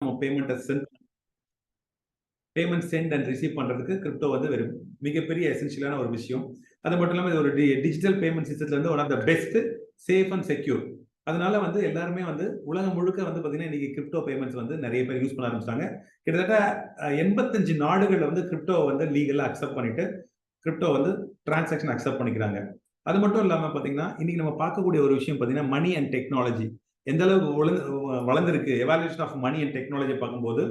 நம்ம payment send and receive பண்றதுக்கு crypto வந்து மிகப்பெரிய எசென்ஷியலான ஒரு விஷயம். அது மட்டும் இல்லாமல் இது ஒரு டிஜிட்டல் பேமெண்ட் சிஸ்டத்துல இருந்து one of the best, safe and secure. அதனால வந்து எல்லாருமே வந்து உலகம் முழுக்க வந்து பாத்தீங்கன்னா இன்னைக்கு கிரிப்டோ பேமெண்ட்ஸ் வந்து நிறைய பேர் யூஸ் பண்ண ஆரம்பிச்சாங்க. கிட்டத்தட்ட 85 நாடுகள்ல வந்து கிரிப்டோ வந்து லீகலா அக்செப்ட் பண்ணிட்டு கிரிப்டோ வந்து டிரான்சாக்ஷன் அக்செப்ட் பண்ணிக்கிறாங்க. அது மட்டும் இல்லாம பாத்தீங்கன்னா இன்னைக்கு நம்ம பார்க்கக்கூடிய ஒரு விஷயம் பாத்தீங்கன்னா மணி அண்ட் டெக்னாலஜி எந்த அளவுக்கு வளர்ந்துருக்கு. Evolution of money and technology பார்க்கும்போது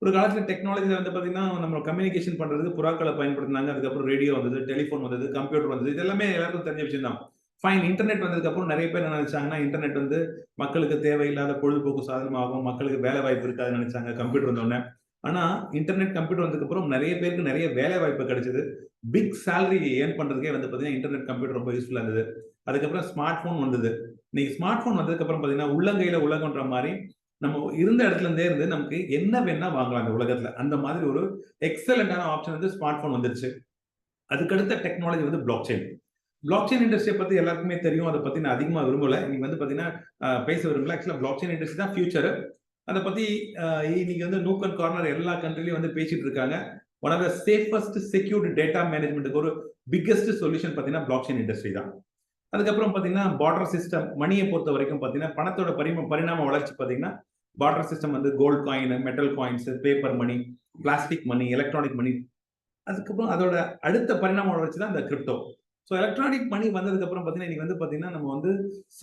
ஒரு காலத்துல டெக்னாலஜில வந்து பாத்தீங்கன்னா நம்ம கம்யூனிகேஷன் பண்றதுக்கு புறாக்களை பயன்படுத்தினாங்க. அதுக்கப்புறம் ரேடியோ வந்தது, டெலிபோன் வந்தது, கம்ப்யூட்டர் வந்தது. இது எல்லாமே எல்லாருக்கும் தெரிஞ்ச விஷயம் தான். ஃபைன். இன்டர்நெட் வந்ததுக்கு அப்புறம் நிறைய பேர் என்ன நினைச்சாங்கன்னா இன்டர்நெட் வந்து மக்களுக்கு தேவையில்லாத பொழுதுபோக்கு சாதனமாகும், மக்களுக்கு வேலை வாய்ப்பு இருக்காதுன்னு நினைச்சாங்க கம்ப்யூட்டர் வந்தோடனே. ஆனா இன்டர்நெட் கம்ப்யூட்டர் வந்ததுக்கு அப்புறம் நிறைய பேருக்கு நிறைய வேலை வாய்ப்பு கிடைச்சது. பிக் சேலரி ஏர்ன் பண்றதுக்கே வந்து பாத்தீங்கன்னா இன்டர்நெட் கம்ப்யூட்டர் ரொம்ப யூஸ்ஃபுல்லா இருந்தது. அதுக்கப்புறம் ஸ்மார்ட் போன் வந்தது. இன்னைக்கு ஸ்மார்ட் போன் வந்ததுக்கு அப்புறம் பாத்தீங்கன்னா உள்ளங்கையில உலகம்ன்ற மாதிரி நம்ம இருந்த இடத்துல இருந்தே இருந்து நமக்கு என்ன வேணா வாங்கலாம் இந்த உலகத்துல. அந்த மாதிரி ஒரு எக்ஸலண்டான ஆப்ஷன் வந்து ஸ்மார்ட் போன் வந்துருச்சு. அதுக்கடுத்த டெக்னாலஜி வந்து பிளாக் செயின். பிளாக் செயின் இண்டஸ்ட்ரியை பத்தி எல்லாருக்குமே தெரியும். அதை பத்தி நான் அதிகமா விரும்பல. இன்னைக்கு வந்து பாத்தீங்கன்னா பேச விரும்பல. ஆக்சுவலா பிளாக் செயின் இண்டஸ்ட்ரி தான் ஃபியூச்சர். அதை பத்தி இன்னைக்கு வந்து நூக் அண்ட் கார்னர் எல்லா கண்ட்ரிலையும் வந்து பேசிட்டு இருக்காங்க. One of the safest secured data மேனேஜ்மெண்ட்டுக்கு ஒரு பிக்கஸ்ட் சொல்யூஷன் பாத்தீங்கன்னா பிளாக் செயின் இண்டஸ்ட்ரி தான். அதுக்கப்புறம் பாத்தீங்கன்னா பார்டர் சிஸ்டம் மணியை பொறுத்த வரைக்கும் பாத்தீங்கன்னா பணத்தோட பரிணாம வளர்ச்சி பாத்தீங்கன்னா பார்டர் சிஸ்டம் வந்து gold coin, metal coins, paper money, plastic money, electronic money. அதுக்கப்புறம் அதோட அடுத்த பரிணாம வளர்ச்சி தான் இந்த கிரிப்டோ. ஸோ எலக்ட்ரானிக் மணி வந்ததுக்கு அப்புறம் பாத்தீங்கன்னா இன்னைக்கு வந்து பாத்தீங்கன்னா நம்ம வந்து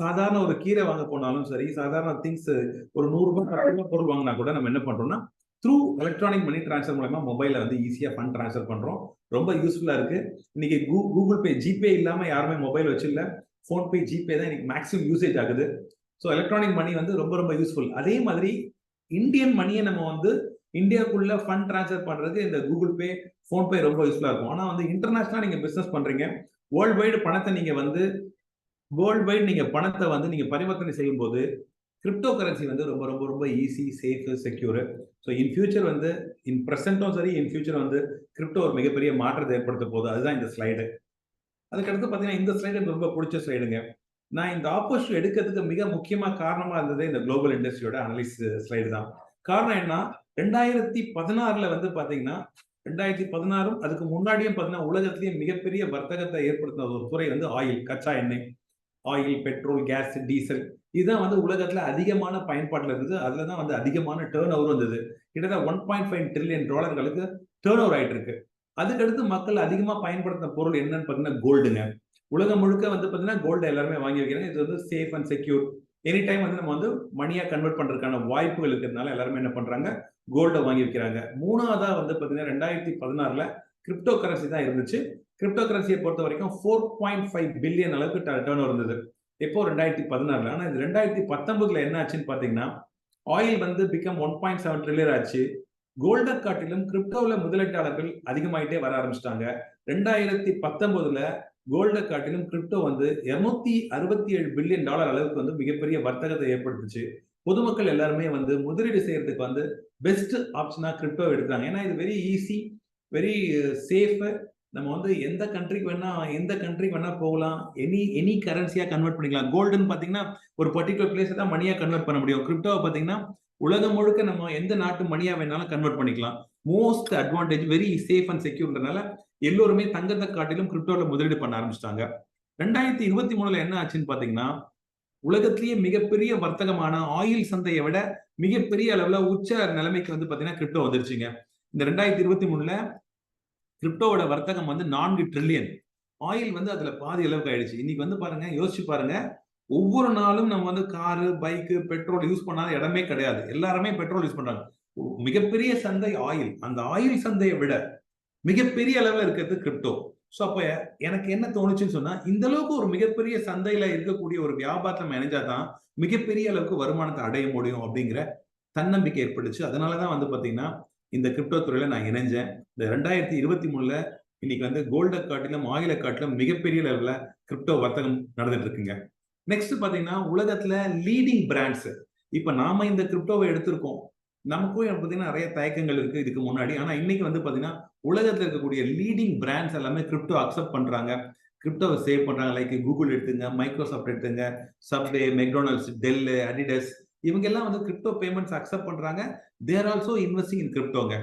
சாதாரண ஒரு கீரை வாங்க போனாலும் சரி, சாதாரண திங்ஸ் ஒரு 100 ரூபாய் 10 ரூபாய் பொருள் வாங்கினா கூட நம்ம என்ன பண்றோம்னா த்ரூ எலக்ட்ரானிக் மணி டிரான்ஸ்ஃபர் மூலமா மொபைல்ல வந்து ஈஸியா ஃபண்ட் டிரான்ஸ்ஃபர் பண்றோம். ரொம்ப யூஸ்ஃபுல்லா இருக்கு. இன்னைக்கு கூகுள் பே, ஜிபே இல்லாம யாருமே மொபைல் வச்சில்ல. போன்பே, ஜிபே தான் இன்னைக்கு மேக்ஸிமம் யூசேஜ் ஆகுது. ஸோ எலக்ட்ரானிக் மணி வந்து ரொம்ப ரொம்ப யூஸ்ஃபுல். அதே மாதிரி இந்தியன் மணியை நம்ம வந்து இந்தியாவுக்குள்ள ஃபண்ட் டிரான்ஸ்ஃபர் பண்றதுக்கு இந்த கூகுள் பே, போன்பே ரொம்ப யூஸ்ஃபுல்லா இருக்கும். ஆனா வந்து இன்டர்நேஷனலா நீங்க பிசினஸ் பண்றீங்க, வேர்ல்ட் வைடு பணத்தை நீங்க பரிவர்த்தனை செய்யும் போது கிரிப்டோ கரன்சி வந்து ரொம்ப ரொம்ப ரொம்ப easy, safe, secure. So in future வந்து இன் பிரசன்டும் சரி, இன் ஃபியூச்சர் வந்து கிரிப்டோ ஒரு மிகப்பெரிய மாற்றத்தை ஏற்படுத்த போகுது. அதுதான் இந்த ஸ்லைடு. அதுக்கடுத்து பாத்தீங்கன்னா இந்த ஸ்லைடு எனக்கு ரொம்ப பிடிச்ச ஸ்லைடுங்க. நான் இந்த ஆப்போசிட் எடுக்கிறதுக்கு மிக முக்கியமா காரணமா இருந்தது இந்த குளோபல் இண்டஸ்ட்ரியோட அனலிஸ் ஸ்லைடு தான். காரணம் என்ன, 2016 வந்து பாத்தீங்கன்னா 2016 அதுக்கு முன்னாடியும் பாத்தீங்கன்னா உலகத்திலேயே மிகப்பெரிய வர்த்தகத்தை ஏற்படுத்தின ஒரு துறை வந்து ஆயில், கச்சா எண்ணெய். ஆயில், பெட்ரோல், கேஸ், டீசல் இதுதான் வந்து உலகத்துல அதிகமான பயன்பாட்டுல இருந்தது. அதுலதான் வந்து அதிகமான டேர்ன் ஓவர் வந்தது. கிட்டத்தட்ட $1.5 trillion டேர்ன் ஓவர் ஆயிட்டு இருக்கு. அதுக்கடுத்து மக்கள் அதிகமா பயன்படுத்தின பொருள் என்னன்னு பாத்தீங்கன்னா கோல்டுங்க. உலகம் முழுக்க வந்து பாத்தீங்கன்னா கோல்டு எல்லாருமே வாங்கி வைக்கிறாங்க. இது வந்து safe and secure. Any time வந்து நம்ம வந்து மணியா கன்வெர்ட் பண்றதுக்கான வாய்ப்புகள் இருக்கிறதுனால எல்லாருமே என்ன பண்றாங்க, கோல்டை வாங்கி வைக்கிறாங்க. மூணாவதா வந்து பாத்தீங்கன்னா 2016 கிரிப்டோ கரன்சி தான் இருந்துச்சு. கிரிப்டோ கரன்சியை பொறுத்த வரைக்கும் 4.5 பில்லியன் அளவுக்கு டேர்ன் ஓவர் இருந்தது. எப்போ 2016. ஆனா இது 2019 என்ன ஆச்சுன்னு பாத்தீங்கன்னா ஆயில் வந்து பிகம் 1.7 trillion ஆச்சு. கோல்டை காட்டிலும் கிரிப்டோவில் முதலீட்டாளர்கள் அதிகமாயிட்டே வர ஆரம்பிச்சிட்டாங்க. 2019 கோல்டை காட்டிலும் கிரிப்டோ வந்து $267 பில்லியன் அளவுக்கு வந்து மிகப்பெரிய வர்த்தகத்தை ஏற்படுத்துச்சு. பொதுமக்கள் எல்லாருமே வந்து முதலீடு செய்யறதுக்கு வந்து பெஸ்ட் ஆப்ஷனா கிரிப்டோ எடுத்தாங்க. ஏன்னா இது வெரி ஈஸி, வெரி சேஃப். நம்ம வந்து எந்த கண்ட்ரிக்கு வேணா போகலாம். எனி கரன்சியா கன்வெர்ட் பண்ணிக்கலாம். கோல்டுன்னு பாத்தீங்கன்னா ஒரு பர்டிகுலர் பிளேஸ் தான் மணியா கன்வெர்ட் பண்ண முடியும். கிரிப்டோவை பாத்தீங்கன்னா உலகம் முழுக்க நம்ம எந்த நாட்டு மணியா வேணாலும் கன்வெர்ட் பண்ணிக்கலாம். Most advantage, very safe and செக்யூர்ன்றனால எல்லோருமே தங்கத்தை காட்டிலும் கிரிப்டோல முதலீடு பண்ண ஆரம்பிச்சிட்டாங்க. 2023 என்ன ஆச்சுன்னு பாத்தீங்கன்னா உலகத்திலேயே மிகப்பெரிய வர்த்தகமான ஆயில் சந்தையை விட மிகப்பெரிய அளவுல உச்ச நிலைமைக்கு வந்து பாத்தீங்கன்னா கிரிப்டோ வந்துருச்சுங்க. இந்த 2023 கிரிப்டோவோட வர்த்தகம் வந்து 4 ட்ரில்லியன். ஆயில் வந்து அதுல பாதி அளவுக்கு ஆயிடுச்சு. இன்னைக்கு வந்து பாருங்க, யோசிச்சு பாருங்க, ஒவ்வொரு நாளும் நம்ம வந்து காரு, பைக்கு, பெட்ரோல் யூஸ் பண்ணாத இடமே கிடையாது. எல்லாருமே பெட்ரோல் யூஸ் பண்றாங்க. மிகப்பெரிய சந்தை ஆயில். அந்த ஆயில் சந்தையை விட மிகப்பெரிய அளவுல இருக்கிறது கிரிப்டோ. சோ அப்ப எனக்கு என்ன தோணுச்சுன்னு சொன்னா, இந்த அளவுக்கு ஒரு மிகப்பெரிய சந்தையில இருக்கக்கூடிய ஒரு வியாபாரத்தை நம்ம இணைஞ்சாதான் மிகப்பெரிய அளவுக்கு வருமானத்தை அடைய முடியும் அப்படிங்கிற தன்னம்பிக்கை ஏற்பட்டுச்சு. அதனாலதான் வந்து பாத்தீங்கன்னா இந்த கிரிப்டோ துறையில நான் இணைஞ்சேன். இந்த 2023 இன்னைக்கு வந்து கோல்டை காட்டிலும் ஆயிலை காட்டிலும் மிகப்பெரிய லெவல்ல கிரிப்டோ வர்த்தகம் நடந்துட்டு இருக்குங்க. நெக்ஸ்ட் பாத்தீங்கன்னா உலகத்துல லீடிங் பிராண்ட்ஸ். இப்ப நாம இந்த கிரிப்டோவை எடுத்திருக்கோம். நமக்கும் பாத்தீங்கன்னா நிறைய தயக்கங்கள் இருக்கு இதுக்கு முன்னாடி. ஆனா இன்னைக்கு வந்து பாத்தீங்கன்னா உலகத்துல இருக்கக்கூடிய லீடிங் பிராண்ட்ஸ் எல்லாமே கிரிப்டோ அக்செப்ட் பண்றாங்க. கிரிப்டோவை சேவ் பண்றாங்க. லைக் கூகுள் எடுத்துங்க, மைக்ரோசாஃப்ட் எடுத்துங்க, சப்வே, மெக்டொனால்ட்ஸ், டெல், அடிடஸ் இவங்க எல்லாம் வந்து கிரிப்டோ பேமெண்ட்ஸ் அக்செப்ட் பண்றாங்க. தேர் ஆல்சோ இன்வெஸ்டிங் இன் கிரிப்டோங்க.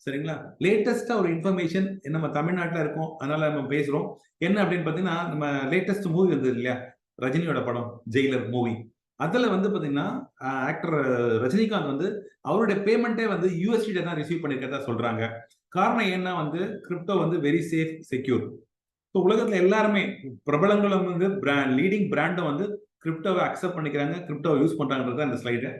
சரிங்களா? லேட்டஸ்டா ஒரு இன்ஃபர்மேஷன் நம்ம தமிழ்நாட்டில் இருக்கோம், அதனால நம்ம பேசுறோம். என்ன அப்படின்னு பாத்தீங்கன்னா, நம்ம லேட்டஸ்ட் மூவி வந்தது இல்லையா, ரஜினியோட படம் ஜெயிலர் மூவி. அதுல வந்து பாத்தீங்கன்னா ஆக்டர் ரஜினிகாந்த் வந்து அவருடைய பேமெண்ட்டே வந்து யூஎஸ்டி தான் ரிசீவ் பண்ணிருக்கதா சொல்றாங்க. காரணம் என்ன வந்து கிரிப்டோ வந்து வெரி சேஃப், செக்யூர். உலகத்துல எல்லாருமே பிரபலங்களும் வந்து லீடிங் பிராண்டும் வந்து கிரிப்டோவை அக்செப்ட் பண்ணிக்கிறாங்க, கிரிப்டோவை யூஸ் பண்றாங்கன்றது அந்த ஸ்லைடு.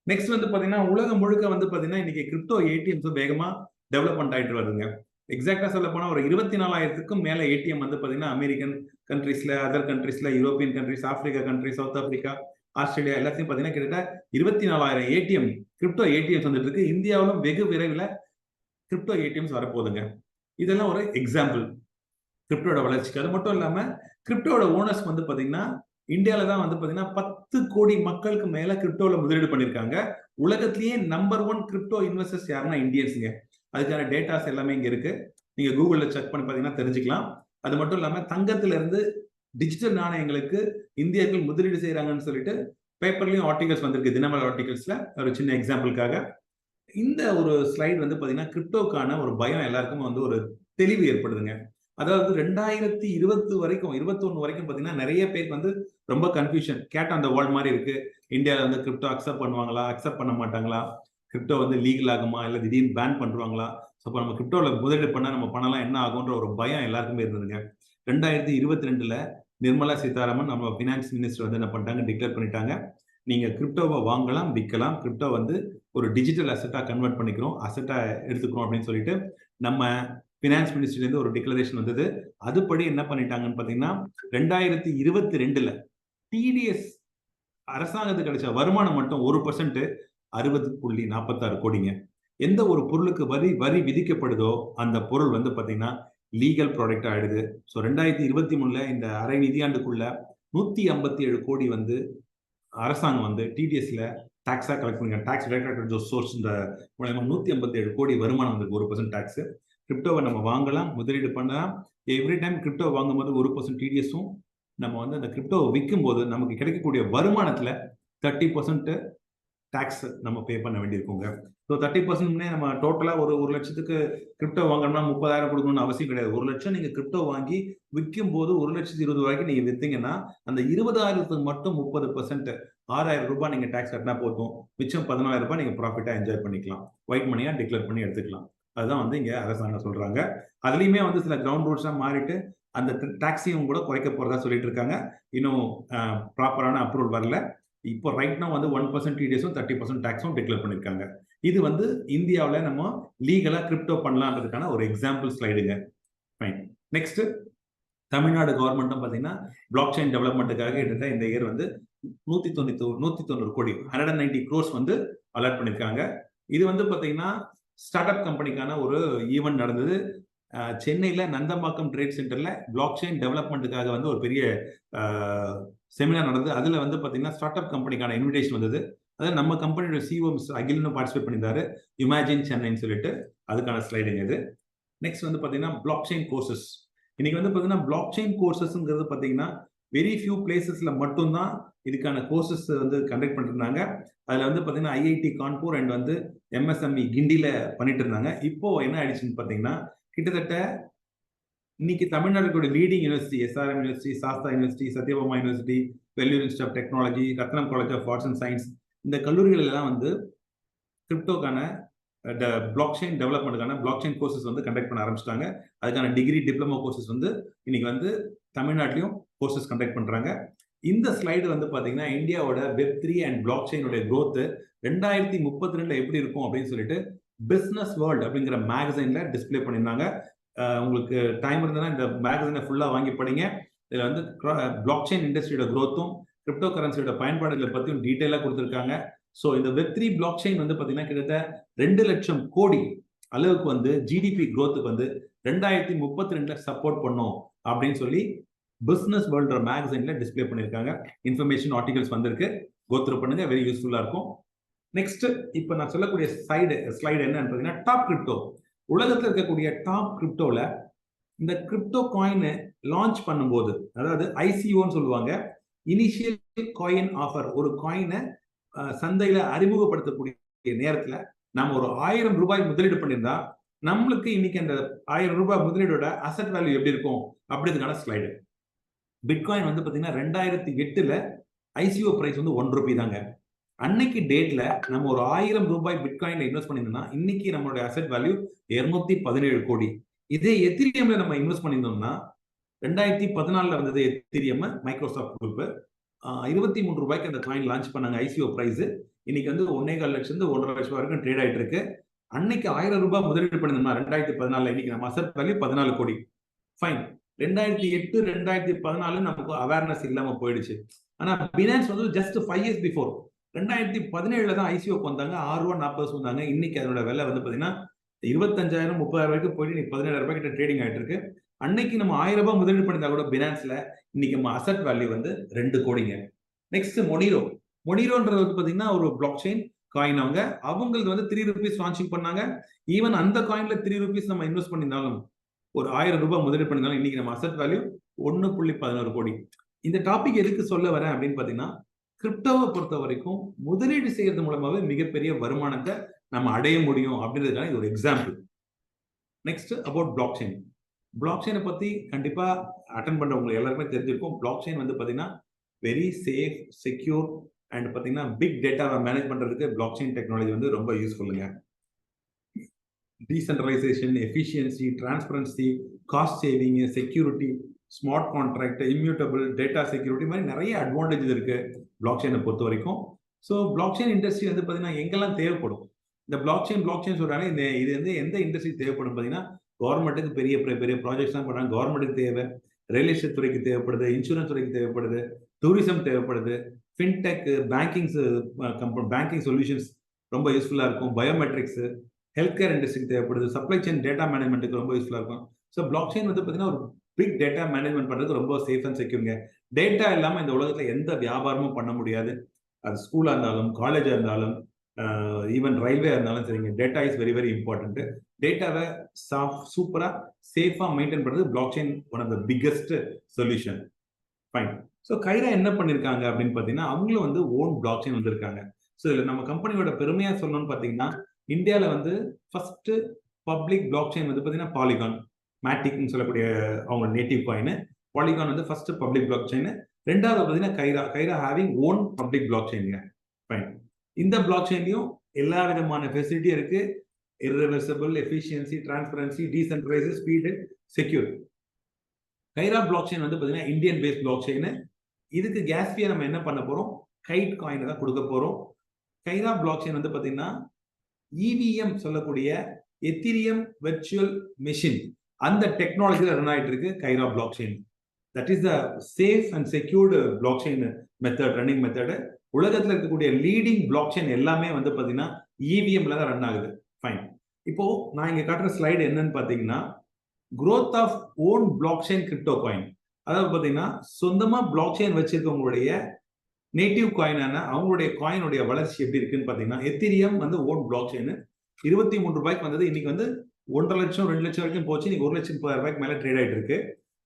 நெக்ஸ்ட் வந்து பாத்தீங்கன்னா உலகம் முழுக்க வந்து பாத்தீங்கன்னா இன்னைக்கு கிரிப்டோ ஏடிஎம்ஸ் வேகமா டெவலப்மெண்ட் ஆயிட்டு வருதுங்க. எக்ஸாக்டா சொல்ல போனா ஒரு 24,000க்கும் மேல ஏடிஎம் வந்து பாத்தீங்கன்னா அமெரிக்கன் கண்ட்ரீஸ்ல, அதர் கண்ட்ரீஸ்ல, European countries, Africa countries, South Africa, Australia எல்லாத்தையும் பாத்தீங்கன்னா கிட்டத்தட்ட 24,000 ஏடிஎம் கிரிப்டோ ஏடிஎம்ஸ் வந்துட்டு இருக்கு. இந்தியாவிலும் வெகு விரைவில் கிரிப்டோ ஏடிஎம்ஸ் வரப்போகுதுங்க. இதெல்லாம் ஒரு எக்ஸாம்பிள் கிரிப்டோட வளர்ச்சிக்கு. அது மட்டும் இல்லாம கிரிப்டோட ஓனர்ஸ் வந்து பாத்தீங்கன்னா இந்தியாவில தான் வந்து பாத்தீங்கன்னா 10 கோடி மக்களுக்கு மேல கிரிப்டோல முதலீடு பண்ணிருக்காங்க. உலகத்திலேயே நம்பர் 1 கிரிப்டோ இன்வெஸ்டர்ஸ் யாருன்னா இந்தியன்ஸுங்க. அதுக்கான டேட்டாஸ் எல்லாமே இங்க இருக்கு. நீங்க கூகுள்ல செக் பண்ணி பாத்தீங்கன்னா தெரிஞ்சுக்கலாம். அது மட்டும் இல்லாம தங்கத்துல இருந்து டிஜிட்டல் நாணயங்களுக்கு இந்தியர்கள் முதலீடு செய்யறாங்கன்னு சொல்லிட்டு பேப்பர்லயும் ஆர்டிகல்ஸ் வந்திருக்கு, தினமலர் ஆர்டிகல்ஸ்ல. ஒரு சின்ன எக்ஸாம்பிளுக்காக இந்த ஒரு ஸ்லைடு வந்து பாத்தீங்கன்னா கிரிப்டோக்கான ஒரு பயம் எல்லாருக்கும் வந்து ஒரு தெளிவு ஏற்படுதுங்க. அதாவது 2020 வரைக்கும் 21 வரைக்கும் பாத்தீங்கன்னா நிறைய பேருக்கு வந்து ரொம்ப confusion, cat on the world மாதிரி இருக்கு. இந்தியாவில் வந்து கிரிப்டோ அக்செப்ட் பண்ணுவாங்களா, அக்செப்ட் பண்ண மாட்டாங்களா, கிரிப்டோ வந்து லீகல் ஆகுமா, இல்ல திடீர்னு பேன் பண்ணுவாங்களா, அப்ப நம்ம கிரிப்டோல முதலீடு பண்ணா நம்ம பணம்லாம் என்ன ஆகுன்ற ஒரு பயம் எல்லாருக்குமே இருந்ததுங்க. 2022ல நிர்மலா சீதாராமன் நம்ம பினான்ஸ் மினிஸ்டர் வந்து என்ன பண்ணிட்டாங்க, டிக்ளேர் பண்ணிட்டாங்க, நீங்க கிரிப்டோவை வாங்கலாம், விற்கலாம், கிரிப்டோ வந்து ஒரு டிஜிட்டல் அசெட்டா கன்வெர்ட் பண்ணிக்கிறோம், அசெட்டா எடுத்துக்கிறோம் அப்படின்னு சொல்லிட்டு நம்ம பினான்ஸ் மினிஸ்ட்ரில இருந்து ஒரு டிக்ளரேஷன் வந்தது. அதுபடி என்ன பண்ணிட்டாங்கன்னு பாத்தீங்கன்னா 2022ல டிடிஎஸ் அரசாங்கத்துக்கு கிடைச்ச வருமானம் மட்டும் 1% 60.46 கோடிங்க. எந்த ஒரு பொருளுக்கு வரி விதிக்கப்படுதோ அந்த பொருள் வந்து பாத்தீங்கன்னா லீகல் ப்ராடக்ட் ஆயிடுது. ஸோ 2023ல இந்த அரை நிதியாண்டுக்குள்ள 157 கோடி வந்து அரசாங்கம் வந்து டிடிஎஸ்ல டாக்ஸா கலெக்ட் பண்ணுங்க. டாக்ஸ் டைரக்டரேட் சோர்ஸ் இந்த மூலமா 157 கோடி வருமானம் வந்து 1% டாக்ஸ். கிரிப்டோவை நம்ம வாங்கலாம், முதலீடு பண்ணலாம். எவ்ரி டைம் கிரிப்டோ வாங்கும்போது 1% டிடிஎஸும், நம்ம வந்து அந்த கிரிப்டோவை விற்கும் போது நமக்கு கிடைக்கக்கூடிய வருமானத்துல 30% டாக்ஸ் நம்ம பே பண்ண வேண்டியிருக்குங்க. ஸோ 30% நம்ம டோட்டலா ஒரு லட்சத்துக்கு கிரிப்டோ வாங்கணும்னா 30,000 கொடுக்கணும்னு அவசியம் கிடையாது. 1 லட்சம் நீங்க கிரிப்டோ வாங்கி விற்கும் போது 1,20,000 ரூபாய்க்கு நீங்க வித்தீங்கன்னா அந்த 20,000க்கு மட்டும் 30% ₹6,000 நீங்க டாக்ஸ் கட்டினா போதும். மிச்சம் 14,000 ரூபாய் நீங்க ப்ராஃபிட்டா என்ஜாய் பண்ணிக்கலாம். ஒயிட் மணியா டிக்ளேர் பண்ணி எடுத்துக்கலாம். அதுதான் வந்து இங்க அரசாங்கம் சொல்றாங்க. அதுலயுமே வந்து சில கிரவுண்ட் ரூல்ஸா மாறிட்டு அந்த டாக்ஸையும் கூட குறைக்க போறதா சொல்லிட்டு இருக்காங்க. இன்னும் ப்ராப்பரான அப்ரூவல் வரல. இப்போ ரைட் நவ வந்து 1% டிடிஎஸும் 30% டாக்ஸும் டிக்ளேர் பண்ணிருக்காங்க. இது வந்து இந்தியாவில் நம்ம லீகலா கிரிப்டோ பண்ணலாம்ன்றதுக்கான ஒரு எக்ஸாம்பிள் ஸ்லைடுங்க. ஃபைன். நெக்ஸ்ட் தமிழ்நாடு கவர்மெண்ட்டும் பாத்தீங்கன்னா பிளாக் செயின் டெவலப்மெண்ட்டுக்காக கிட்டத்தட்ட இந்த இயர் வந்து 190 கோடி 190 crores வந்து அலாட் பண்ணிருக்காங்க. இது வந்து பாத்தீங்கன்னா ஸ்டார்ட் அப் கம்பெனிக்கான ஒரு ஈவெண்ட் நடந்தது. சென்னையில நந்தம்பாக்கம் ட்ரேட் சென்டர்ல பிளாக் செயின் டெவலப்மெண்ட்டுக்காக வந்து ஒரு பெரிய செமினார் நடந்தது. அதுல வந்து பாத்தீங்கன்னா ஸ்டார்ட் அப் கம்பெனிக்கான இன்விடேஷன் வந்தது. அதாவது நம்ம கம்பெனியோட சிஓ மிஸ்டர் அகில்னு பார்ட்டிசிபேட் பண்ணியிருந்தாரு, இமேஜின் சென்னைன்னு சொல்லிட்டு. அதுக்கான ஸ்லைடுங்க இது. நெக்ஸ்ட் வந்து பாத்தீங்கன்னா பிளாக் செயின் கோர்சஸ். இன்னைக்கு வந்து பாத்தீங்கன்னா பிளாக் செயின் கோர்சஸ்ங்கிறது பாத்தீங்கன்னா வெரி ஃபியூ பிளேசஸ்ல மட்டும்தான் இதுக்கான கோர்சஸ் வந்து கண்டக்ட் பண்ணிட்டு இருந்தாங்க. அதுல வந்து பாத்தீங்கன்னா ஐஐடி கான்பூர் அண்ட் வந்து எம்எஸ்எம்இ கிண்டில பண்ணிட்டு இருந்தாங்க. இப்போ என்ன ஆயிடுச்சுன்னு பாத்தீங்கன்னா கிட்டத்தட்ட இன்னைக்கு Tamil Nadu leading university SRM university, Sastra university, Sathyabama university, Vellore institute of technology, Ratnam college of arts and science, இந்த கல்லூரிகள் எல்லாம் வந்து கிரிப்டோக்கான பிளாக் செயின் டெவலப்மெண்ட்டுக்கான பிளாக் செயின் கோர்சஸ் வந்து கண்டக்ட் பண்ண ஆரம்பிச்சிட்டாங்க. அதுக்கான டிகிரி டிப்ளமோ கோர்சஸ் வந்து இன்னைக்கு வந்து தமிழ்நாட்டிலையும் கோர்சஸ் கண்டக்ட் பண்றாங்க. இந்த ஸ்லைடு வந்து பாத்தீங்கன்னா இந்தியாவோட வெப்3 அண்ட் பிளாக் செயினோட growth 2032ல எப்படி இருக்கும் அப்படின்னு சொல்லிட்டு பிசினஸ் வேர்ல்ட் அப்படிங்கிற மேகசைன்ல டிஸ்பிளே பண்ணியிருந்தாங்க. உங்களுக்கு டைம் இருந்ததுன்னா இந்த மேகசினை ஃபுல்லா வாங்கி படிங்க. இதுல வந்து பிளாக் செயின் இண்டஸ்ட்ரியோட growthம் கிரிப்டோ கரன்சியோட பயன்பாடுகளை பத்தியும் டீடைலா கொடுத்திருக்காங்க. ஸோ இந்த வெப்3 பிளாக் செயின் வந்து பாத்தீங்கன்னா கிட்டத்தட்ட 2 லட்சம் கோடி அளவுக்கு வந்து ஜிடிபி growthக்கு வந்து 2032ல சப்போர்ட் பண்ணும் அப்படின்னு சொல்லி பிசினஸ் வேர்ல்ட் மேகசைன்ல டிஸ்பிளே பண்ணிருக்காங்க. இன்ஃபர்மேஷன் ஆர்டிகல்ஸ் வந்திருக்கு, கோத்ரூ பண்ணுங்க, வெரி யூஸ்ஃபுல்லா இருக்கும். நெக்ஸ்ட் இப்ப நான் சொல்லக்கூடிய ஸ்லைடு என்னன்னு பாத்தீங்கன்னா டாப் கிரிப்டோ. உலகத்தில் இருக்கக்கூடிய டாப் கிரிப்டோல இந்த கிரிப்டோ காயின் லான்ச் பண்ணும்போது, அதாவது ஐசிஓன்னு சொல்லுவாங்க, இனிஷியல் காயின் ஆஃபர், ஒரு காயினை சந்தையில அறிமுகப்படுத்தக்கூடிய நேரத்துல நம்ம ஒரு 1000 ரூபாய் முதலீடு பண்ணியிருந்தா நம்மளுக்கு இன்னைக்கு அந்த 1000 ரூபாய் முதலீடோட அசெட் வேல்யூ எப்படி இருக்கும் அப்படின்றதுக்கான ஸ்லைடு. பிட்காயின் வந்து பாத்தீங்கன்னா 2008ல ஐசிஓ பிரைஸ் வந்து ₹1 தாங்க. அன்னைக்கு டேட்ல நம்ம ஒரு 1000 ரூபாய் பிட்காயின்ல இன்வெஸ்ட் பண்ணியிருந்தோம்னா இன்னைக்கு நம்மளுடைய அசெட் வேல்யூ 217 கோடி. இதே எத்திரியம்ல நம்ம இன்வெஸ்ட் பண்ணியிருந்தோம்னா 2014ல வந்தது எத்திரியம் மைக்ரோசாஃப்ட் குரூப். 23 ரூபாய்க்கு அந்த காயின் லான்ச் பண்ணாங்க. ஐசிஓ பிரைஸ் இன்னைக்கு வந்து 1.25 லட்சம் இருந்து 1.5 லட்சம் வரைக்கும் ட்ரேட் ஆயிட்டு இருக்கு. அன்னைக்கு 1000 ரூபாய் முதலீடு பண்ணிருந்தோம்னா 2014ல இன்னைக்கு நம்ம அசெட் வேல்யூ 14 கோடி. ஃபைன். 2008 2014 நமக்கு அவேர்னஸ் இல்லாம போயிடுச்சு. ஆனா பினான்ஸ் வந்து ஜஸ்ட் 5 இயர்ஸ் பிஃபோர் 2017ல தான் ஐசிஓக்கு வந்தாங்க. ₹6.40 வந்தாங்க. இன்னைக்கு அதோட விலை வந்து பாத்தீங்கன்னா 25,000 30,000 வரைக்கும் போயிட்டு இன்னைக்கு 17,000 ரூபாய் கிட்ட ட்ரேடிங் ஆயிட்டு இருக்கு. அன்னைக்கு நம்ம 1000 ரூபாய் முதலீடு பண்ணிருந்தா கூட பினான்ஸ்ல இன்னைக்கு நம்ம அசெட் வேல்யூ வந்து 2 கோடிங்க. நெக்ஸ்ட் மொனிரோ. மொனிரோன்றது வந்து பாத்தீங்கன்னா ஒரு பிளாக் செயின் காயின். அவங்களுக்கு வந்து ₹3 லான்ச்சிங் பண்ணாங்க. ஈவன் அந்த காயின்ல ₹3 நம்ம இன்வெஸ்ட் பண்ணியிருந்தாலும் ஒரு 1000 ரூபாய் முதலீடு பண்ணியிருந்தாலும் இன்னைக்கு நம்ம அசெட் வேல்யூ 1.11 கோடி. இந்த டாபிக் எதுக்கு சொல்ல வரேன் அப்படின்னு பாத்தீங்கன்னா கிரிப்டோவை பொறுத்த வரைக்கும் முதலீடு செய்யறது மூலமாவே மிகப்பெரிய வருமானத்தை நம்ம அடைய முடியும் அப்படின்றதுக்கான இது ஒரு example. Next about block chain. Block செயினை பத்தி கண்டிப்பா அட்டன் பண்றவங்க எல்லாருமே தெரிஞ்சிருக்கும். பிளாக் செயின் வந்து பாத்தீங்கன்னா வெரி சேஃப், செக்யூர் அண்ட் பாத்தீங்கன்னா பிக் டேட்டாவை மேனேஜ் பண்றதுக்கு பிளாக் செயின் டெக்னாலஜி வந்து ரொம்ப யூஸ்ஃபுல்லுங்க. Decentralisation, efficiency, transparency, cost saving, security, smart contract, immutable, data security மாதிரி நிறைய அட்வான்டேஜ் இருக்கு பிளாக் செயினை பொறுத்த வரைக்கும். ஸோ பிளாக் செயின் இண்டஸ்ட்ரி வந்து பாத்தீங்கன்னா எங்கெல்லாம் தேவைப்படும் இந்த பிளாக் செயின் சொல்றாங்க. இது வந்து எந்த இண்டஸ்ட்ரி தேவைப்படும் பாத்தீங்கன்னா கவர்மெண்ட்டுக்கு பெரிய பெரிய ப்ராஜெக்ட்ஸ் தான் பண்றாங்க. கவர்மெண்ட்டுக்கு தேவை, ரியல் எஸ்டேட் துறைக்கு தேவைப்படுது, இன்சூரன்ஸ் துறைக்கு தேவைப்படுது, டூரிசம் தேவைப்படுது, ஃபின்டெக், பேங்கிங் சொல்யூஷன்ஸ் ரொம்ப யூஸ்ஃபுல்லா இருக்கும், பயோமெட்ரிக்ஸ், ஹெல்த் கேர் இண்டஸ்ட்ரிக்கு தேவைப்படுது, சப்ளை செயின் டேட்டா மேனேஜ்மெண்ட்டுக்கு ரொம்ப யூஸ்ஃபுல்லா இருக்கும். ஸோ பிளாக் செயின் வந்து பாத்தீங்கன்னா ஒரு பிக் டேட்டா மேனேஜ்மெண்ட் பண்றதுக்கு ரொம்ப சேஃப் அண்ட் செக்யூருங்க. டேட்டா இல்லாம இந்த உலகத்துல எந்த வியாபாரமும் பண்ண முடியாது. அது ஸ்கூலா இருந்தாலும், காலேஜா இருந்தாலும், ஈவன் ரயில்வே இருந்தாலும் சரிங்க. Data is very very important. டேட்டாவை சூப்பரா சேஃபா மெயின்டைன் பண்றது block chain one of the biggest solution. Fine. So Kaira என்ன பண்ணிருக்காங்க அப்படின்னு பாத்தீங்கன்னா அவங்களும் வந்து ஓன் பிளாக் செயின் வந்திருக்காங்க. ஸோ இதுல நம்ம கம்பெனியோட பெருமையா சொல்லணும்னு பாத்தீங்கன்னா இந்தியால வந்து ஃபர்ஸ்ட் பப்ளிக் பிளாக் செயின் வந்து பாத்தீங்கன்னா பாலிகான் மேட்டிக்னு சொல்லக்கூடிய அவங்க நேட்டிவ் காயின். பாலிகான் வந்து ஃபர்ஸ்ட் பப்ளிக் பிளாக் செயின். ரெண்டாவது பாத்தீங்கன்னா Kaira having own public block செயின்ங்க. ஃபைன். இந்த பிளாக் செயின்லயும் எல்லா விதமான ஃபெசிலிட்டியும் இருக்கு. irreversible, efficiency, transparency, decentralized, speed, secure. Kaira block chain வந்து பாத்தீங்கன்னா இந்தியன் பேஸ்ட் பிளாக் செயின். இதுக்கு கேஸ் ஃபீ நம்ம என்ன பண்ண போறோம்? கைட் காயின் தான் கொடுக்க போறோம். கைரா பிளாக் செயின் வந்து பாத்தீங்கன்னா இவிஎம் சொல்லக்கூடிய எத்திரியம் வெர்ச்சுவல் மெஷின் அந்த டெக்னாலஜில ரன் ஆயிட்டு இருக்கு Kaira block chain. That is the safe and secured block chain method, running method. உலகத்துல இருக்கக்கூடிய லீடிங் பிளாக் செயின் எல்லாமே வந்து பாத்தீங்கன்னா இவிஎம்ல தான் ரன் ஆகுது. ஃபைன். இப்போ நான் இங்க காட்டுற ஸ்லைடு என்னன்னு பாத்தீங்கன்னா growth of own block chain crypto coin. அதாவது பாத்தீங்கன்னா சொந்தமா பிளாக் செயின் வச்சிருக்கவங்களுடைய நேட்டிவ் காயினான அவங்களுடைய காயினுடைய வளர்ச்சி எப்படி இருக்குன்னு பாத்தீங்கன்னா எத்திரியம் வந்து ஓன் பிளாக் செயின் 23 ரூபாய்க்கு வந்தது. இன்னைக்கு வந்து 1.5 லட்சம் 2 லட்சம் வரைக்கும் போச்சு. இன்னைக்கு 1,30,000 ரூபாய்க்கு மேல ட்ரேட் ஆயிட்டு இருக்கு.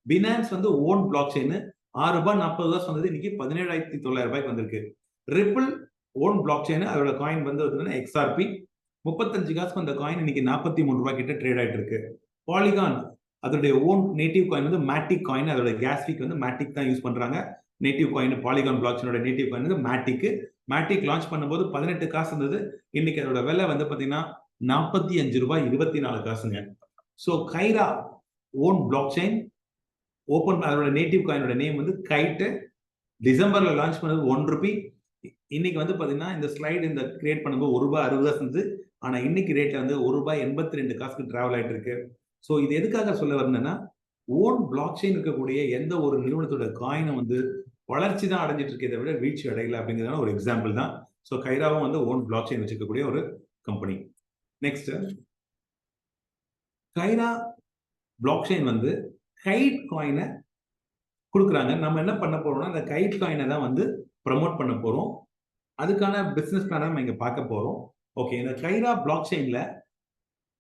பினான்ஸ் வந்து ஓன் பிளாக் செயின் ₹6.40 வந்தது. இன்னைக்கு 17,900 ரூபாய்க்கு வந்திருக்கு. ரிப்பிள் ஓன் பிளாக் செயின் அதோட காயின் வந்து எக்ஸ்ஆர்பி 35 காசுக்கு அந்த காயின் இன்னைக்கு 43 ரூபாய் கிட்ட ட்ரேட் ஆயிட்டு இருக்கு. பாலிகான் அதோடைய ஓன் நேட்டிவ் காயின் வந்து மேட்டிக் காயின். அதோட கேஸ் ஃபீக்கு வந்து மேட்டிக் தான் யூஸ் பண்றாங்க. நேட்டிவ் காயின் பாலிகான் பிளாக் செயினோட நேட்டிவ் காயின் வந்து மேட்டிக் லான்ச் பண்ணும்போது 18 காசு இருந்தது. இன்னைக்கு அதோட விலை வந்து பாத்தீங்கன்னா ₹45.24. So Kaira own block chain open அதோட நேட்டிவ் காயினோட நேம் வந்து கைட். டிசம்பர்ல லான்ச் பண்ணது ₹1. இன்னைக்கு வந்து பாத்தீங்கன்னா இந்த ஸ்லைடு இந்த கிரியேட் பண்ணும்போது ₹1.60 இருந்தது. ஆனா இன்னைக்கு ரேட்ல வந்து ₹1.82 டிராவல் ஆயிட்டு இருக்கு. ஸோ இது எதுக்காக சொல்ல வரேன்னா ஓன் பிளாக் செயின் இருக்கக்கூடிய எந்த ஒரு நிறுவனத்தோட காயினும் வந்து வளர்ச்சி தான் அடைஞ்சிட்டு இருக்கே விட வீழ்ச்சி அடையல அப்படிங்கிறதான ஒரு எக்ஸாம்பிள் தான். ஸோ கைராவும் வந்து ஓன் பிளாக் செயின் வச்சிருக்கக்கூடிய ஒரு company. Next Khaira block chain வந்து கைட் காயினை கொடுக்குறாங்க. நம்ம என்ன பண்ண போறோம்னா இந்த கைட் காயினை தான் வந்து ப்ரமோட் பண்ண போறோம். அதுக்கான பிசினஸ் பிளான் நம்ம இங்க பார்க்க போறோம். ஓகே. இந்த கைரா பிளாக் செயின்ல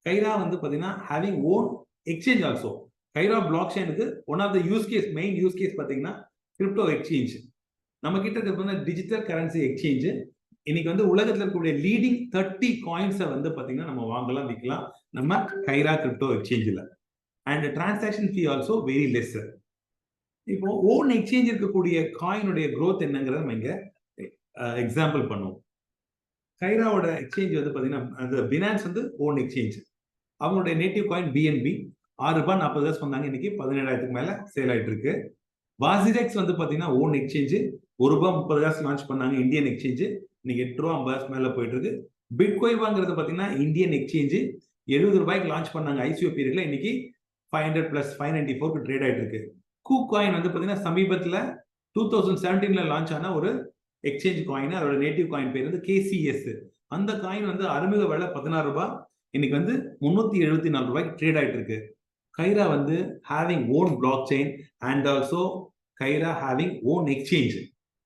கைரா வந்து பாத்தீங்கன்னா having own exchange also. Kaira block செயினுக்கு one of the main use case பாத்தீங்கன்னா கிரிப்டோ எக்ஸ்சேஞ்ச். நம்ம கிட்ட இருக்கிறது டிஜிட்டல் கரன்சி எக்ஸ்சேஞ்ச். இன்னைக்கு வந்து உலகத்துல இருக்கக்கூடிய லீடிங் 30 காயின்ஸை வந்து பாத்தீங்கன்னா நம்ம வாங்கலாம் விற்கலாம் நம்ம கைரா கிரிப்டோ எக்ஸ்சேஞ்சில். And transaction fee also very less. இப்போ ஓன் எக்ஸ்சேஞ்ச் இருக்கக்கூடிய காயினுடைய க்ரோத் என்னங்கிறத நம்ம இங்க எக்ஸாம்பிள் பண்ணுவோம். கைராவோட எக்ஸ்சேஞ்ச் வந்து பாத்தீங்கன்னா அந்த பினான்ஸ் வந்து ஓன் எக்ஸ்சேஞ்ச். அவங்களுடைய நேட்டிவ் காயின் பிஎன்பி ₹6.40 வந்தாங்க, இன்னைக்கு 17,000க்கு மேல சேல் ஆயிட்டு இருக்கு. வாசிடெக்ஸ் வந்து பாத்தீங்கன்னா ஓன் எக்ஸ்சேஞ்ச் ₹1.30 லான்ச் பண்ணாங்க, இந்தியன் எக்ஸ்சேஞ்ச் இன்னைக்கு ₹8.50 மேல போயிட்டு இருக்கு. பிட்கோய்வாங்கிறது பாத்தீங்கன்னா இந்தியன் எக்ஸ்சேஞ்ச் ₹70 லான்ச் பண்ணாங்க ஐசிஓ பீரியட்ல, இன்னைக்கு 500 பிளஸ் 594 ட்ரேட் ஆயிட்டு இருக்கு. கூ காயின் வந்து பாத்தீங்கன்னா சமீபத்துல 2017ல லான்ச் ஆன ஒரு எக்ஸ்சேஞ்ச் காயின், அதோட நேட்டிவ் காயின் பேர் வந்து கேசிஎஸ். அந்த காயின் வந்து அறிமுக விலை ₹16, இன்னைக்கு வந்து ₹374 ட்ரேட் ஆயிட்டு இருக்கு. கைரா வந்து having own block chain and also Kaira having own exchange.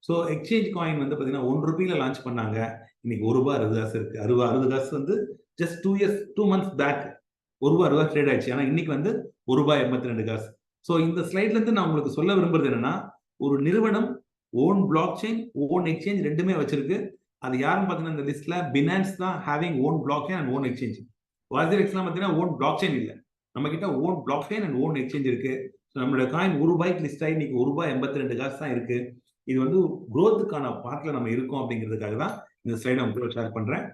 So exchange coin வந்து பார்த்தீங்கன்னா ₹1 லான்ச் பண்ணாங்க, இன்னைக்கு ₹1.60 இருக்கு. 60 வந்து ஜஸ்ட் 2 months பேக் ₹1.60 ட்ரேட் ஆயிடுச்சு. ஆனால் இன்னைக்கு வந்து ₹1.82. ஸோ இந்த ஸ்லைட்ல இருந்து நான் உங்களுக்கு சொல்ல விரும்புறது என்னன்னா, ஒரு நிறுவனம் own block chain own exchange ரெண்டுமே வச்சிருக்கு. அது யாருன்னு பார்த்தீங்கன்னா இந்த லிஸ்ட்ல பினான்ஸ் தான் having own block chain and own exchange. வாசிடெக்ஸ்லாம் பார்த்தீங்கன்னா ஓன் பிளாக் செயின் இல்லை, நம்ம கிட்ட own block chain and own exchange இருக்கு. நம்மளோட காயின் ₹1 லிஸ்ட் ஆகி இன்னைக்கு ₹1.82 தான் இருக்கு. இது வந்து குரோத்துக்கான பார்ட்ல நம்ம இருக்கோம் அப்படிங்கிறதுக்காக தான் இந்த ஸ்லைடை உங்களுக்கு ஷேர் பண்றேன்.